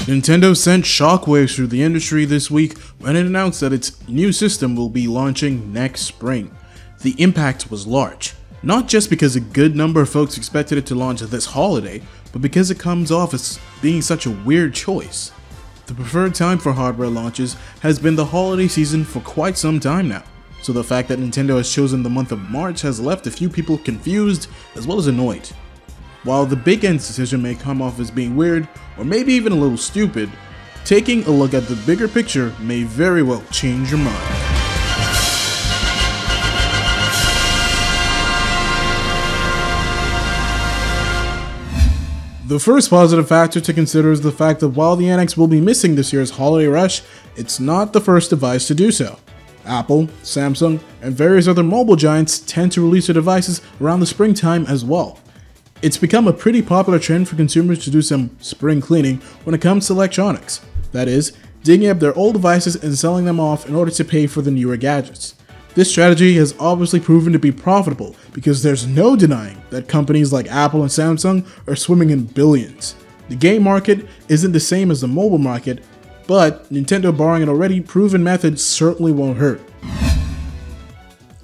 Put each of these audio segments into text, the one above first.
Nintendo sent shockwaves through the industry this week when it announced that its new system will be launching next spring. The impact was large, not just because a good number of folks expected it to launch this holiday, but because it comes off as being such a weird choice. The preferred time for hardware launches has been the holiday season for quite some time now, so the fact that Nintendo has chosen the month of March has left a few people confused as well as annoyed. While the big end's decision may come off as being weird, or maybe even a little stupid, taking a look at the bigger picture may very well change your mind. The first positive factor to consider is the fact that while the NX will be missing this year's holiday rush, it's not the first device to do so. Apple, Samsung, and various other mobile giants tend to release their devices around the springtime as well. It's become a pretty popular trend for consumers to do some spring cleaning when it comes to electronics. That is, digging up their old devices and selling them off in order to pay for the newer gadgets. This strategy has obviously proven to be profitable because there's no denying that companies like Apple and Samsung are swimming in billions. The game market isn't the same as the mobile market, but Nintendo borrowing an already proven method certainly won't hurt.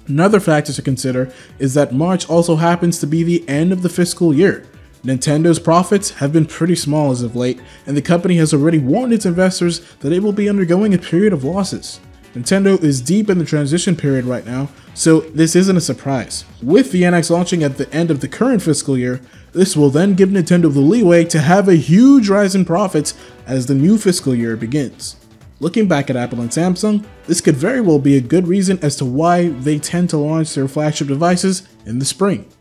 Another factor to consider is that March also happens to be the end of the fiscal year. Nintendo's profits have been pretty small as of late, and the company has already warned its investors that it will be undergoing a period of losses. Nintendo is deep in the transition period right now, so this isn't a surprise. With the NX launching at the end of the current fiscal year, this will then give Nintendo the leeway to have a huge rise in profits as the new fiscal year begins. Looking back at Apple and Samsung, this could very well be a good reason as to why they tend to launch their flagship devices in the spring.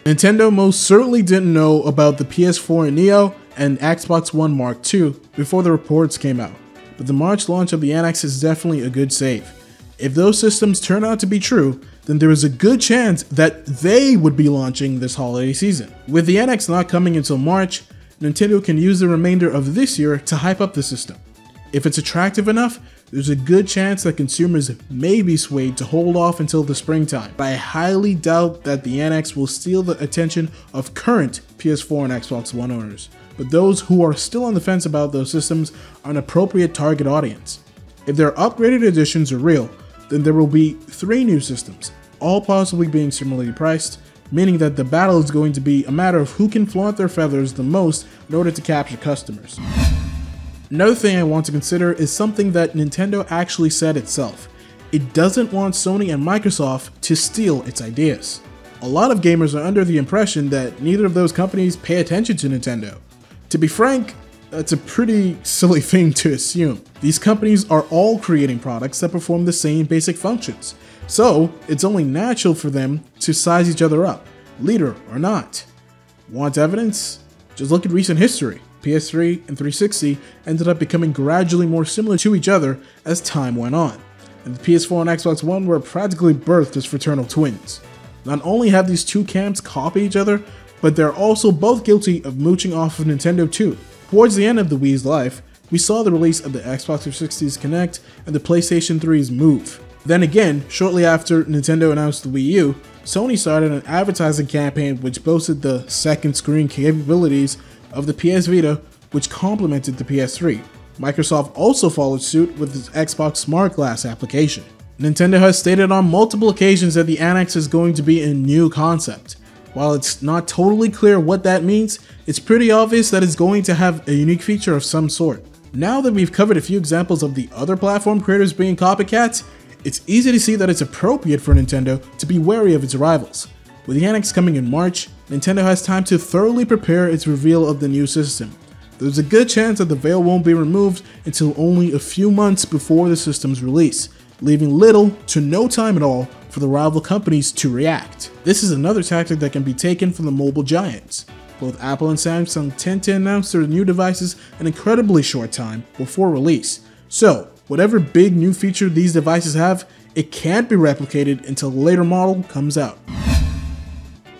Nintendo most certainly didn't know about the PS4 Neo and Xbox One Mark II before the reports came out, but the March launch of the NX is definitely a good save. If those systems turn out to be true, then there is a good chance that they would be launching this holiday season. With the NX not coming until March, Nintendo can use the remainder of this year to hype up the system. If it's attractive enough, there's a good chance that consumers may be swayed to hold off until the springtime, but I highly doubt that the NX will steal the attention of current PS4 and Xbox One owners, but those who are still on the fence about those systems are an appropriate target audience. If their upgraded editions are real, then there will be 3 new systems, all possibly being similarly priced, meaning that the battle is going to be a matter of who can flaunt their feathers the most in order to capture customers. Another thing I want to consider is something that Nintendo actually said itself. It doesn't want Sony and Microsoft to steal its ideas. A lot of gamers are under the impression that neither of those companies pay attention to Nintendo. To be frank, that's a pretty silly thing to assume. These companies are all creating products that perform the same basic functions, so it's only natural for them to size each other up, leader or not. Want evidence? Just look at recent history. PS3 and 360 ended up becoming gradually more similar to each other as time went on, and the PS4 and Xbox One were practically birthed as fraternal twins. Not only have these two camps copy each other, but they're also both guilty of mooching off of Nintendo too. Towards the end of the Wii's life, we saw the release of the Xbox 360's Kinect and the PlayStation 3's Move. Then again, shortly after Nintendo announced the Wii U, Sony started an advertising campaign which boasted the second screen capabilities of the PS Vita, which complemented the PS3. Microsoft also followed suit with its Xbox Smart Glass application. Nintendo has stated on multiple occasions that the NX is going to be a new concept. While it's not totally clear what that means, it's pretty obvious that it's going to have a unique feature of some sort. Now that we've covered a few examples of the other platform creators being copycats, it's easy to see that it's appropriate for Nintendo to be wary of its rivals. With the NX coming in March, Nintendo has time to thoroughly prepare its reveal of the new system. There's a good chance that the veil won't be removed until only a few months before the system's release, leaving little to no time at all for the rival companies to react. This is another tactic that can be taken from the mobile giants. Both Apple and Samsung tend to announce their new devices an incredibly short time before release, so whatever big new feature these devices have, it can't be replicated until the later model comes out.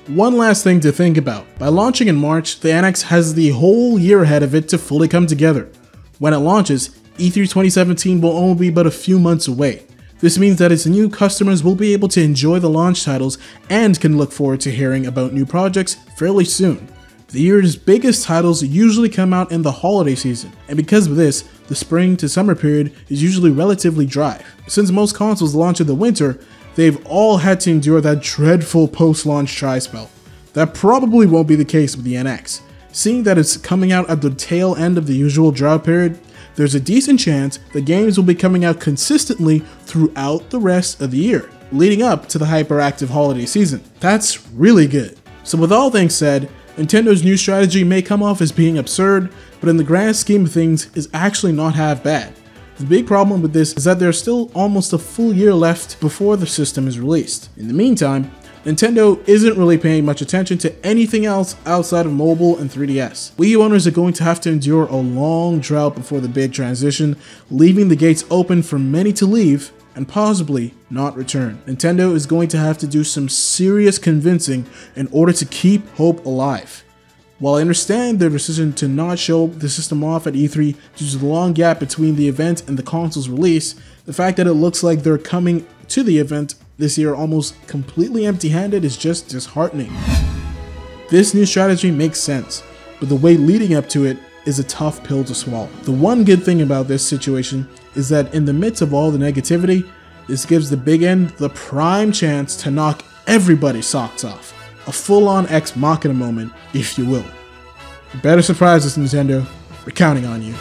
One last thing to think about. By launching in March, the NX has the whole year ahead of it to fully come together. When it launches, E3 2017 will only be but a few months away. This means that its new customers will be able to enjoy the launch titles and can look forward to hearing about new projects fairly soon. The year's biggest titles usually come out in the holiday season, and because of this, the spring to summer period is usually relatively dry. Since most consoles launch in the winter, they've all had to endure that dreadful post-launch dry spell. That probably won't be the case with the NX. Seeing that it's coming out at the tail end of the usual drought period, there's a decent chance the games will be coming out consistently throughout the rest of the year, leading up to the hyperactive holiday season. That's really good. So with all things said, Nintendo's new strategy may come off as being absurd, but in the grand scheme of things is actually not half bad. The big problem with this is that there's still almost a full year left before the system is released. In the meantime, Nintendo isn't really paying much attention to anything else outside of mobile and 3DS. Wii U owners are going to have to endure a long drought before the big transition, leaving the gates open for many to leave and possibly not return. Nintendo is going to have to do some serious convincing in order to keep hope alive. While I understand their decision to not show the system off at E3 due to the long gap between the event and the console's release, the fact that it looks like they're coming to the event this year almost completely empty-handed is just disheartening. This new strategy makes sense, but the way leading up to it is a tough pill to swallow. The one good thing about this situation is that in the midst of all the negativity, this gives the big end the prime chance to knock everybody's socks off. A full-on Ex Machina moment, if you will. You better surprise us, Nintendo. We're counting on you.